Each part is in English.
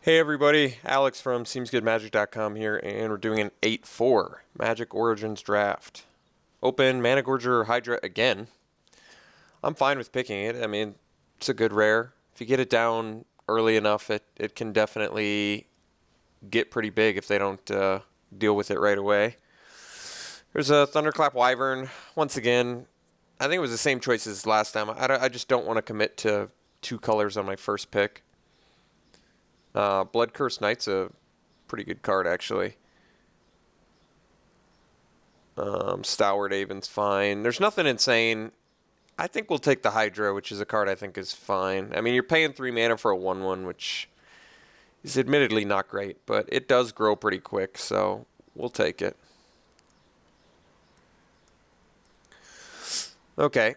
Hey everybody, Alex from SeemsGoodMagic.com here, and we're doing an 8-4 Magic Origins draft. Open Mana Gorger Hydra again. I'm fine with picking it. I mean, it's a good rare. If you get it down early enough, it can definitely get pretty big if they don't deal with it right away. There's a Thunderclap Wyvern. Once again, I think it was the same choice as last time. I just don't want to commit to two colors on my first pick. Blood Curse Knight's a pretty good card, actually. Stalwart Avon's fine. There's nothing insane. I think we'll take the Hydra, which is a card I think is fine. I mean, you're paying 3 mana for a 1/1, which is admittedly not great, but it does grow pretty quick, so we'll take it. Okay.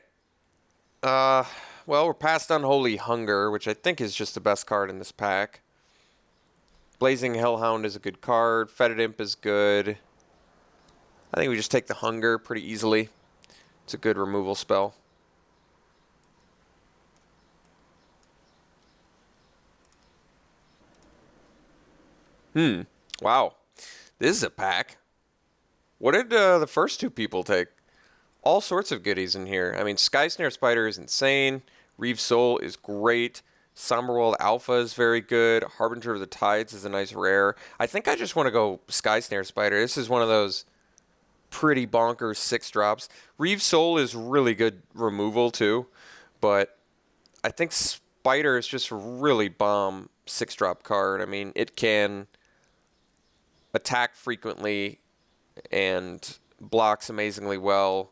Well, we're past Unholy Hunger, which I think is just the best card in this pack. Blazing Hellhound is a good card. Fetid Imp is good. I think we just take the Hunger pretty easily. It's a good removal spell. Wow. This is a pack. What did the first two people take? All sorts of goodies in here. I mean, Sky Snare Spider is insane. Reeve Soul is great. Somberworld Alpha is very good. Harbinger of the Tides is a nice rare. I think I just want to go Sky Snare Spider. This is one of those pretty bonkers 6-drops. Reeve Soul is really good removal too, but I think Spider is just a really bomb 6-drop card. I mean, it can attack frequently and blocks amazingly well.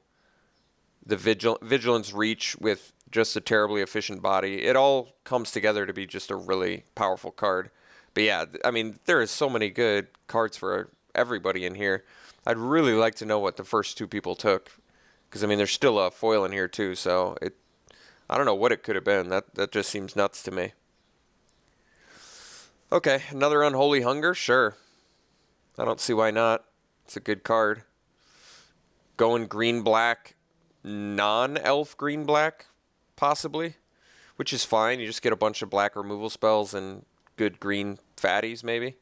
The Vigilance Reach with just a terribly efficient body. It all comes together to be just a really powerful card. But yeah, I mean, there is so many good cards for everybody in here. I'd really like to know what the first two people took. Because, I mean, there's still a foil in here, too. So, I don't know what it could have been. That just seems nuts to me. Okay, another Unholy Hunger? Sure. I don't see why not. It's a good card. Going green-black, non-elf green-black, possibly, which is fine. You just get a bunch of black removal spells and good green fatties, maybe.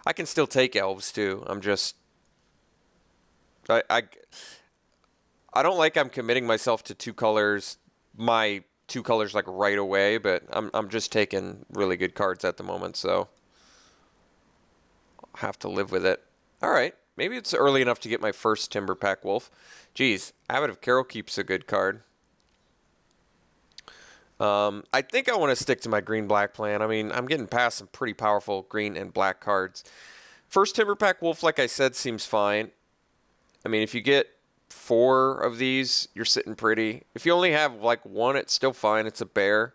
I can still take elves, too. I'm just... I don't like I'm committing myself to two colors, my two colors, like, right away, but I'm just taking really good cards at the moment, so I'll have to live with it. All right. Maybe it's early enough to get my first Timberpack Wolf. Geez, Abbot of Keep's a good card. I think I want to stick to my green-black plan. I mean, I'm getting past some pretty powerful green and black cards. First Timberpack Wolf, like I said, seems fine. I mean, if you get 4 of these, you're sitting pretty. If you only have, like, 1, it's still fine. It's a bear.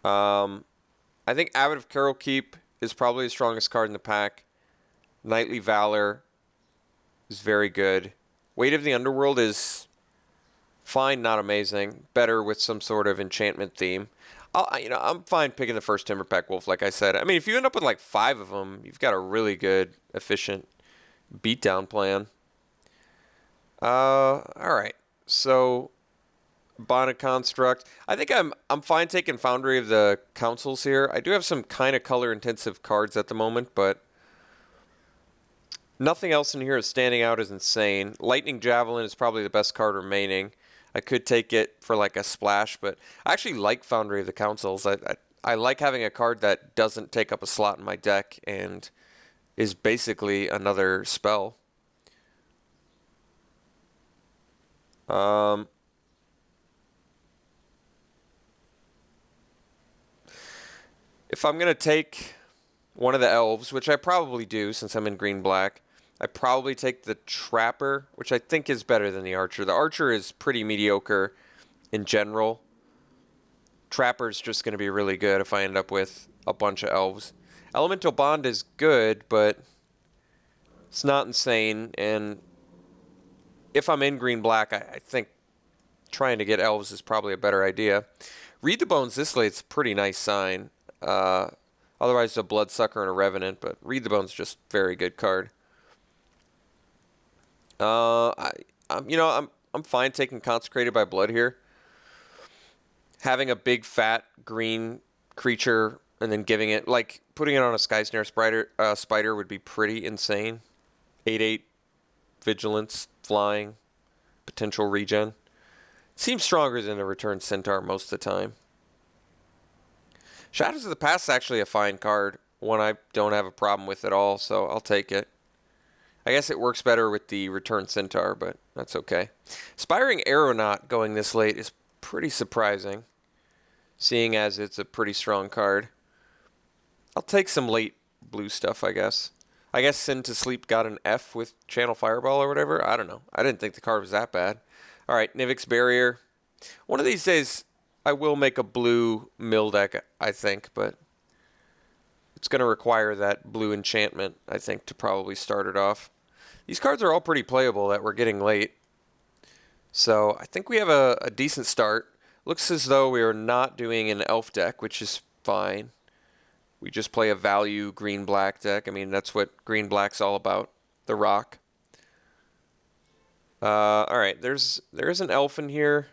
I think Abbot of Keep is probably the strongest card in the pack. Knightly Valor is very good. Weight of the Underworld is fine, not amazing. Better with some sort of enchantment theme. I'm fine picking the first Timberpack Wolf, like I said. I mean, if you end up with like 5 of them, you've got a really good, efficient beatdown plan. All right. So, Bonded Construct. I think I'm fine taking Foundry of the Councils here. I do have some kind of color-intensive cards at the moment, but nothing else in here is standing out as insane. Lightning Javelin is probably the best card remaining. I could take it for like a splash, but I actually like Foundry of the Councils. I like having a card that doesn't take up a slot in my deck and is basically another spell. If I'm going to take one of the elves, which I probably do since I'm in green-black, I probably take the Trapper, which I think is better than the Archer. The Archer is pretty mediocre in general. Trapper's just going to be really good if I end up with a bunch of elves. Elemental Bond is good, but it's not insane. And if I'm in green-black, I think trying to get elves is probably a better idea. Read the Bones this late's a pretty nice sign. Otherwise, a Bloodsucker and a Revenant, but Read the Bones is just very good card. I'm fine taking Consecrated by Blood here. Having a big fat green creature and then giving it, like, putting it on a Sky Snare Spider would be pretty insane. 8/8 vigilance, flying, potential regen. Seems stronger than the Return Centaur most of the time. Shadows of the Past is actually a fine card. One I don't have a problem with at all, so I'll take it. I guess it works better with the Return Centaur, but that's okay. Spiring Aeronaut going this late is pretty surprising, seeing as it's a pretty strong card. I'll take some late blue stuff, I guess. I guess Send to Sleep got an F with Channel Fireball or whatever. I don't know. I didn't think the card was that bad. All right, Nivix Barrier. One of these days, I will make a blue mill deck, I think, but it's going to require that blue enchantment, I think, to probably start it off. These cards are all pretty playable that we're getting late. So I think we have a decent start. Looks as though we are not doing an elf deck, which is fine. We just play a value green-black deck. I mean, that's what green-black's all about, the rock. All right, there's an elf in here.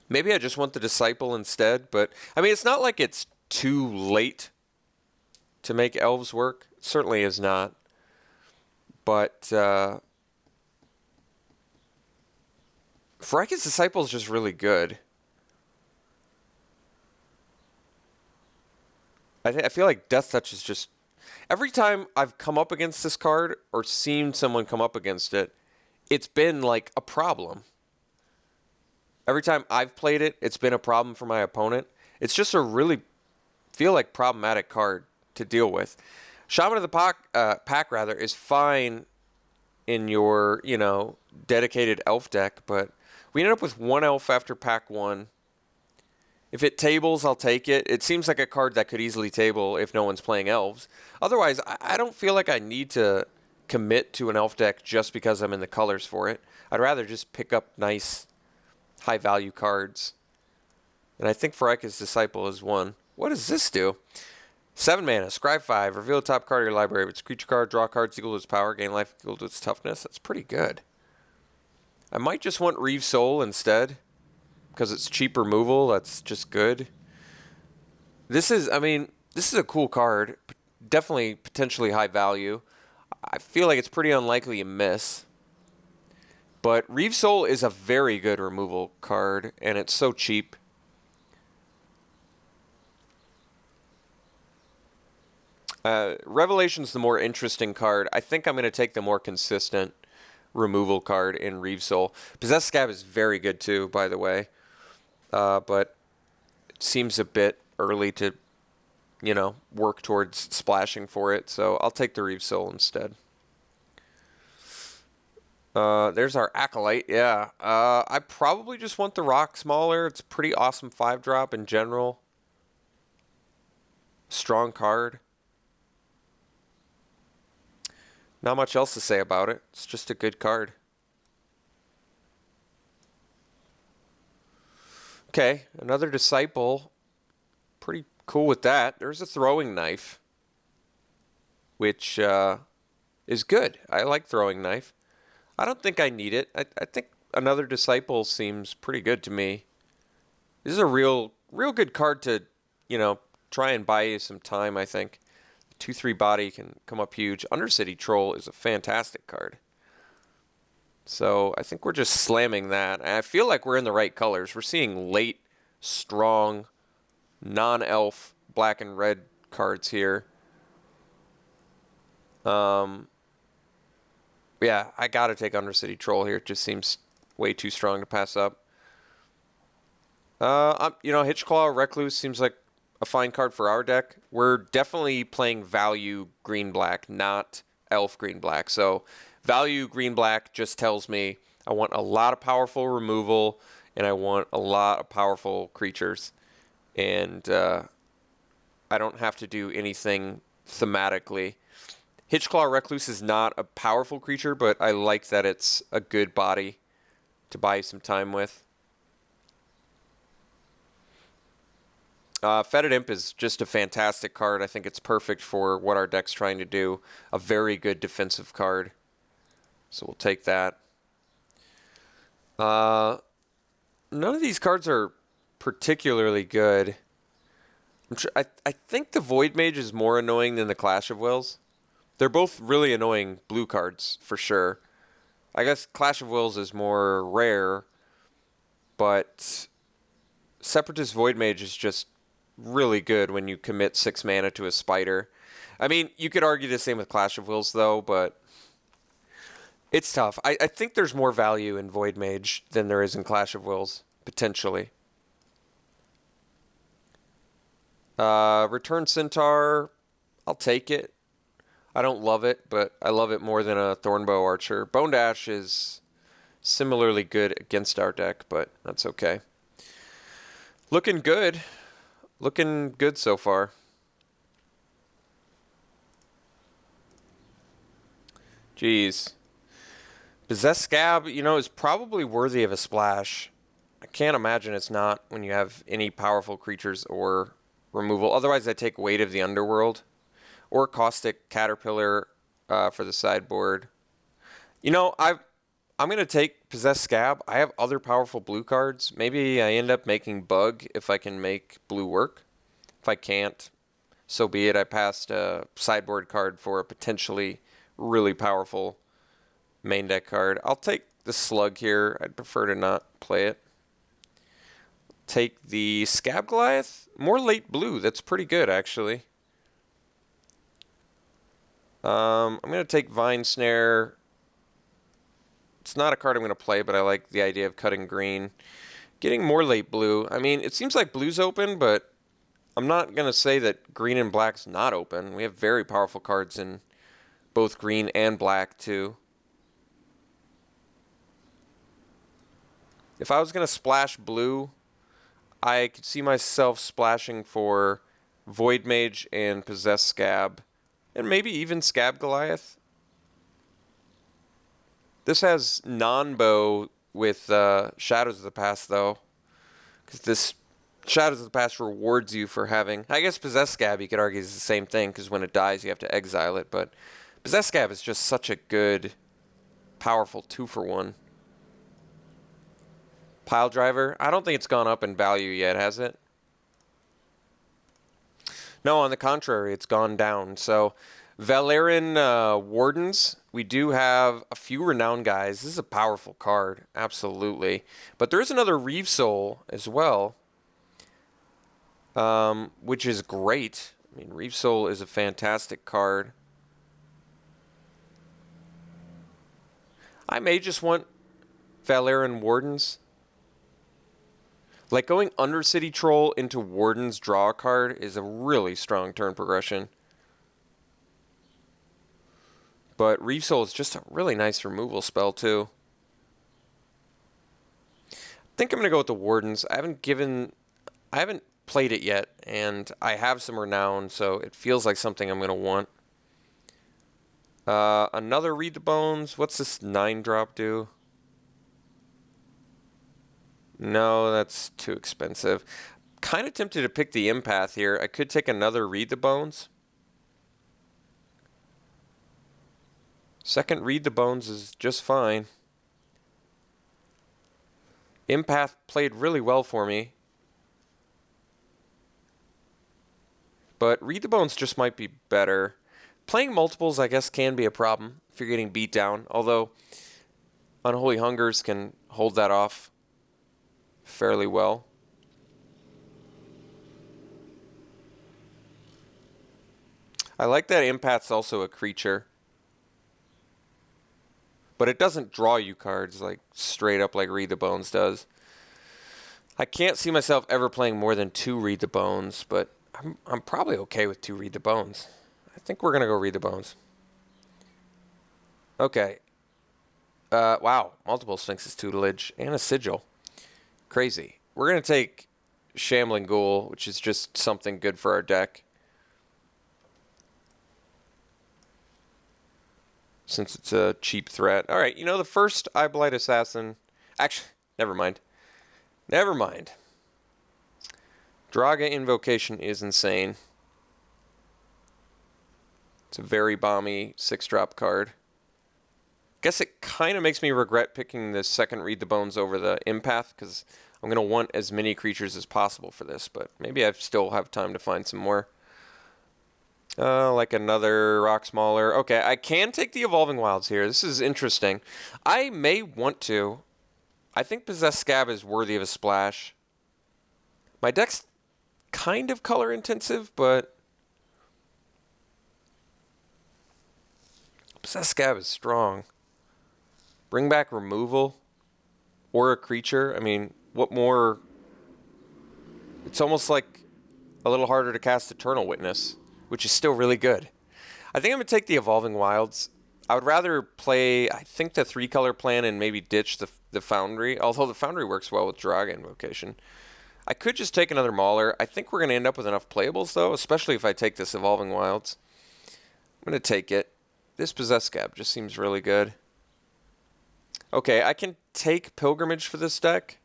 Maybe I just want the Disciple instead, but I mean, it's not like it's too late to make elves work. It certainly is not. But Phyrexi's Disciple is just really good. I feel like Death Touch is just... Every time I've come up against this card or seen someone come up against it, it's been like a problem. Every time I've played it, it's been a problem for my opponent. It's just a really, feel like, problematic card to deal with. Shaman of the Pack rather, is fine in your, you know, dedicated elf deck, but we ended up with one elf after pack 1. If it tables, I'll take it. It seems like a card that could easily table if no one's playing elves. Otherwise, I don't feel like I need to commit to an elf deck just because I'm in the colors for it. I'd rather just pick up nice, high-value cards. And I think Phyrexi's Disciple is one. What does this do? 7 mana, scry 5, reveal the top card of your library. If it's a creature card, draw cards equal to its power, gain life equal to its toughness. That's pretty good. I might just want Reeve Soul instead, because it's cheap removal. That's just good. This is, I mean, this is a cool card. Definitely potentially high value. I feel like it's pretty unlikely you miss. But Reeve Soul is a very good removal card, and it's so cheap. Revelation's the more interesting card. I think I'm going to take the more consistent removal card in Reeve Soul. Possessed Scab is very good too, by the way. But it seems a bit early to, you know, work towards splashing for it. So I'll take the Reeve Soul instead. There's our Acolyte. Yeah. I probably just want the rock smaller. It's a pretty awesome 5-drop in general. Strong card. Not much else to say about it. It's just a good card. Okay, another Disciple. Pretty cool with that. There's a Throwing Knife, which is good. I like Throwing Knife. I don't think I need it. I think another Disciple seems pretty good to me. This is a real good card to, you know, try and buy you some time, I think. 2/3 body can come up huge. Undercity Troll is a fantastic card. So I think we're just slamming that. And I feel like we're in the right colors. We're seeing late, strong, non-elf black and red cards here. Yeah, I got to take Undercity Troll here. It just seems way too strong to pass up. You know, Hitchclaw Recluse seems like a fine card for our deck. We're definitely playing value green-black, not elf green-black. So value green-black just tells me I want a lot of powerful removal and I want a lot of powerful creatures. And I don't have to do anything thematically. Hitchclaw Recluse is not a powerful creature, but I like that it's a good body to buy some time with. Fetid Imp is just a fantastic card. I think it's perfect for what our deck's trying to do. A very good defensive card. So we'll take that. None of these cards are particularly good. I think the Void Mage is more annoying than the Clash of Wills. They're both really annoying blue cards, for sure. I guess Clash of Wills is more rare, but Separatist Void Mage is just really good when you commit 6 mana to a spider. I mean, you could argue the same with Clash of Wills, though, but it's tough. I think there's more value in Void Mage than there is in Clash of Wills, potentially. Return Centaur, I'll take it. I don't love it, but I love it more than a Thornbow Archer. Bone Dash is similarly good against our deck, but that's okay. Looking good. Looking good so far. Jeez. Possessed Scab, you know, is probably worthy of a splash. I can't imagine it's not when you have any powerful creatures or removal. Otherwise, I take Weight of the Underworld or Caustic Caterpillar for the sideboard. You know, I'm going to take Possessed Scab. I have other powerful blue cards. Maybe I end up making Bug if I can make blue work. If I can't, so be it. I passed a sideboard card for a potentially really powerful main deck card. I'll take the Slug here. I'd prefer to not play it. Take the Scab Goliath. More late blue. That's pretty good, actually. I'm going to take Vine Snare. It's not a card I'm going to play, but I like the idea of cutting green. Getting more late blue. I mean, it seems like blue's open, but I'm not going to say that green and black's not open. We have very powerful cards in both green and black, too. If I was going to splash blue, I could see myself splashing for Void Mage and Possessed Scab, and maybe even Scab Goliath. This has non-bow with Shadows of the Past, though, because this Shadows of the Past rewards you for having... I guess Possessed Scab, you could argue, is the same thing, because when it dies, you have to exile it, but Possessed Scab is just such a good, powerful 2-for-1. Pile Driver, I don't think it's gone up in value yet, has it? No, on the contrary, it's gone down. So, Valeran Wardens, we do have a few renowned guys. This is a powerful card, absolutely. But there is another Reeve Soul as well, which is great. I mean, Reeve Soul is a fantastic card. I may just want Valeran Wardens. Like, going Undercity Troll into Warden's draw a card is a really strong turn progression. But Reeve Soul is just a really nice removal spell, too. I think I'm going to go with the Wardens. I haven't played it yet, and I have some renown, so it feels like something I'm going to want. Another Read the Bones. What's this 9-drop do? No, that's too expensive. Kind of tempted to pick the Empath here. I could take another Read the Bones. Second Read the Bones is just fine. Empath played really well for me. But Read the Bones just might be better. Playing multiples, I guess, can be a problem if you're getting beat down. Although, Unholy Hungers can hold that off fairly well. I like that Empath's also a creature. But it doesn't draw you cards like straight up like Read the Bones does. I can't see myself ever playing more than 2 Read the Bones, but I'm probably okay with 2 Read the Bones. I think we're going to go Read the Bones. Okay. Wow. Multiple Sphinx's Tutelage and a Sigil. Crazy. We're going to take Shambling Ghoul, which is just something good for our deck. Since it's a cheap threat. All right, you know, the first Eyeblight Assassin... Actually, never mind. Never mind. Draga Invocation is insane. It's a very bomby 6-drop card. Guess it kind of makes me regret picking the second Read the Bones over the Empath, because I'm going to want as many creatures as possible for this, but maybe I still have time to find some more. Like another Rock Smaller. Okay, I can take the Evolving Wilds here. This is interesting. I may want to. I think Possessed Scab is worthy of a splash. My deck's kind of color intensive, but Possessed Scab is strong. Bring back removal or a creature. I mean, what more? It's almost like a little harder to cast Eternal Witness, which is still really good. I think I'm going to take the Evolving Wilds. I would rather play, I think, the 3-color plan and maybe ditch the Foundry, although the Foundry works well with Draga Invocation. I could just take another Mauler. I think we're going to end up with enough playables, though, especially if I take this Evolving Wilds. I'm going to take it. This Possessed Scab just seems really good. Okay, I can take Pilgrimage for this deck.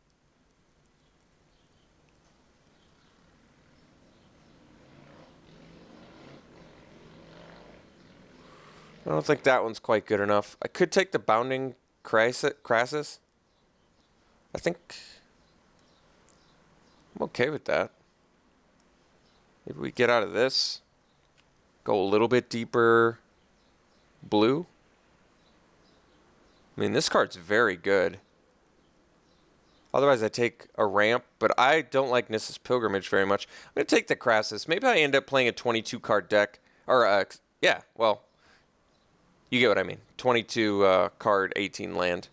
I don't think that one's quite good enough. I could take the Bounding Crassus. I think I'm okay with that. Maybe we get out of this. Go a little bit deeper blue. I mean, this card's very good. Otherwise, I take a ramp, but I don't like Nissa's Pilgrimage very much. I'm going to take the Crassus. Maybe I end up playing a 22-card deck. Or, yeah, well, you get what I mean. 22 card, 18 land.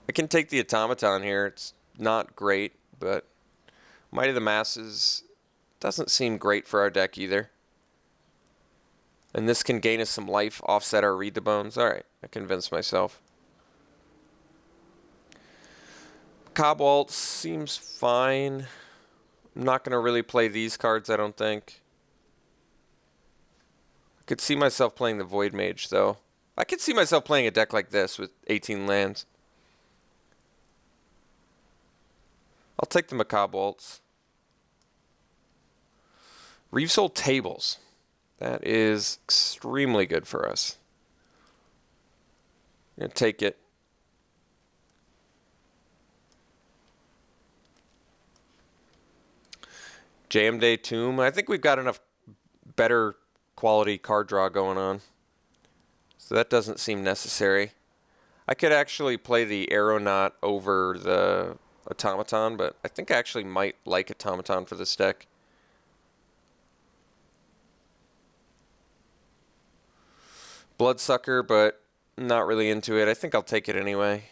I can take the Automaton here. It's not great, but Might of the Masses doesn't seem great for our deck either. And this can gain us some life, offset our Read the Bones. Alright, I convinced myself. Cobalt seems fine. I'm not going to really play these cards, I don't think. I could see myself playing the Void Mage, though. I could see myself playing a deck like this with 18 lands. I'll take the Macabre Waltz. Reefsoul Tables. That is extremely good for us. I'm going to take it. Jam Day Tomb. I think we've got enough better quality card draw going on. So that doesn't seem necessary. I could actually play the Aeronaut over the Automaton, but I think I actually might like Automaton for this deck. Bloodsucker, but not really into it. I think I'll take it anyway.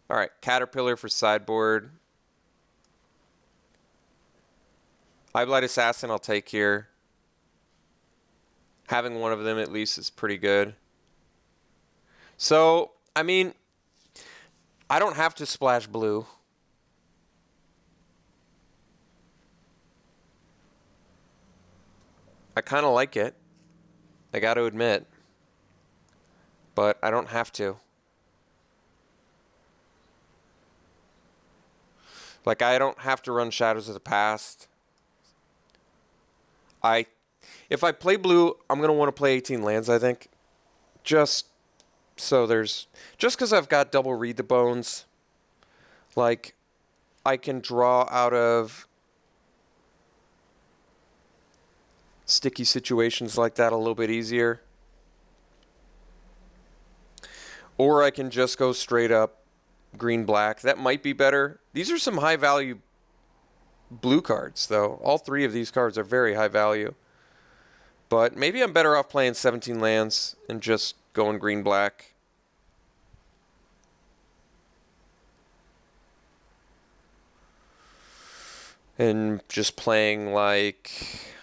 Alright, Caterpillar for sideboard. Eyeblight Assassin I'll take here. Having one of them at least is pretty good. So, I mean, I don't have to splash blue. I kind of like it. I got to admit. But I don't have to. Like, I don't have to run Shadows of the Past. If I play blue, I'm going to want to play 18 lands, I think. Just because I've got double Read the Bones, like, I can draw out of sticky situations like that a little bit easier. Or I can just go straight up green-black. That might be better. These are some high-value blue cards, though. All three of these cards are very high value. But maybe I'm better off playing 17 lands and just going green-black. And just playing, like,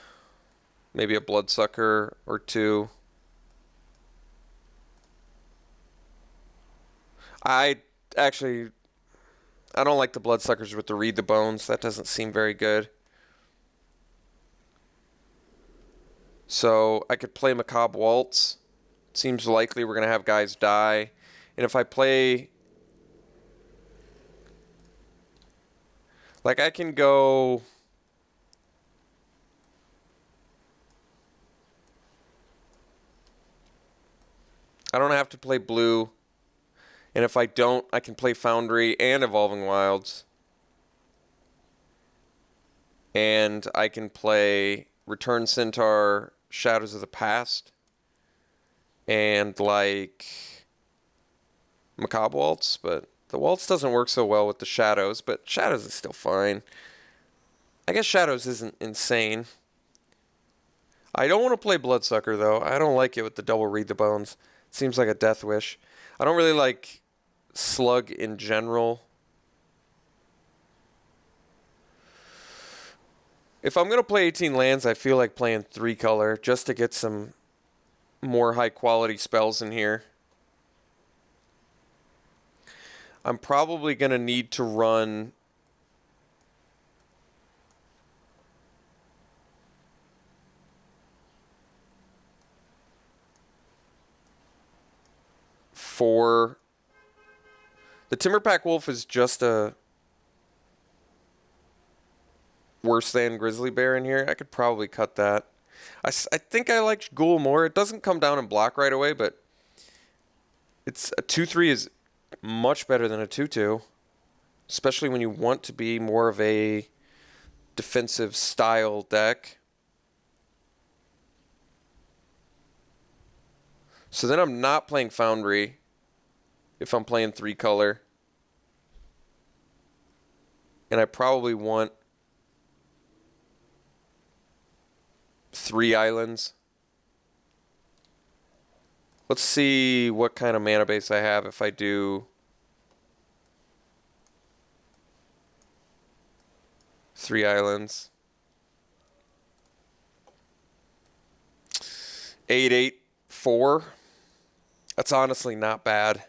maybe a Bloodsucker or two. I don't like the Bloodsuckers with the Read the Bones. That doesn't seem very good. So I could play Macabre Waltz. Seems likely we're going to have guys die. And if I play... Like, I can go... I don't have to play blue. And if I don't, I can play Foundry and Evolving Wilds. And I can play Return Centaur, Shadows of the Past, and like Macabre Waltz, but the Waltz doesn't work so well with the Shadows, but Shadows is still fine. I guess Shadows isn't insane. I don't want to play Bloodsucker, though. I don't like it with the double Read the Bones. It seems like a death wish. I don't really like Slug in general. If I'm going to play 18 lands, I feel like playing 3-color just to get some more high-quality spells in here. I'm probably going to need to run for the Timberpack Wolf is just a worse than Grizzly Bear in here. I could probably cut that. I think I like Ghoul more. It doesn't come down and block right away, but it's a 2/3 is much better than a 2/2, especially when you want to be more of a defensive style deck. So then I'm not playing Foundry if I'm playing 3-color. And I probably want 3 islands. Let's see what kind of mana base I have if I do 3 islands. 8/8/4. That's honestly not bad.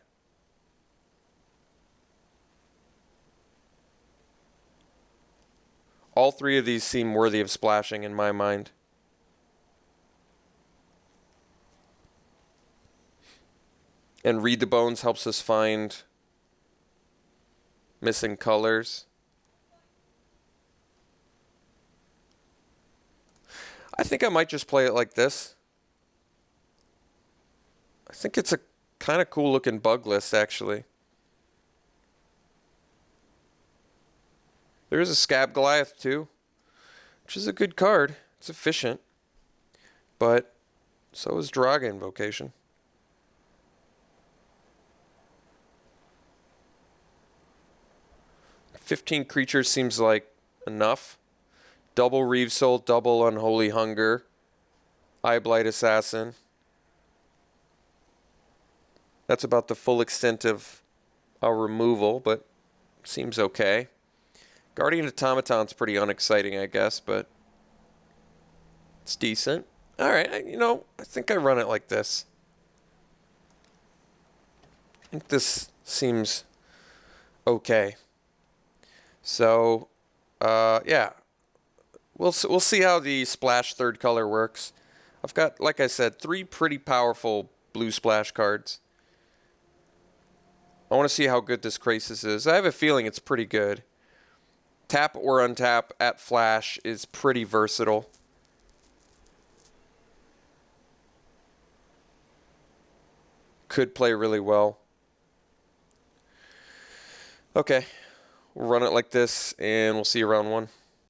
All 3 of these seem worthy of splashing in my mind. And Read the Bones helps us find missing colors. I think I might just play it like this. I think it's a kind of cool looking bug list, actually. There is a Scab Goliath too, which is a good card. It's efficient. But so is Draga Invocation. 15 creatures seems like enough. Double Reeve Soul, double Unholy Hunger, Eye Blight Assassin. That's about the full extent of our removal, but seems okay. Guardian Automaton's pretty unexciting, I guess, but it's decent. All right, I think I run it like this. I think this seems okay. So, yeah, we'll see how the splash 3rd color works. I've got, like I said, 3 pretty powerful blue splash cards. I want to see how good this Krasis is. I have a feeling it's pretty good. Tap or untap at flash is pretty versatile. Could play really well. Okay, we'll run it like this, and we'll see you round 1.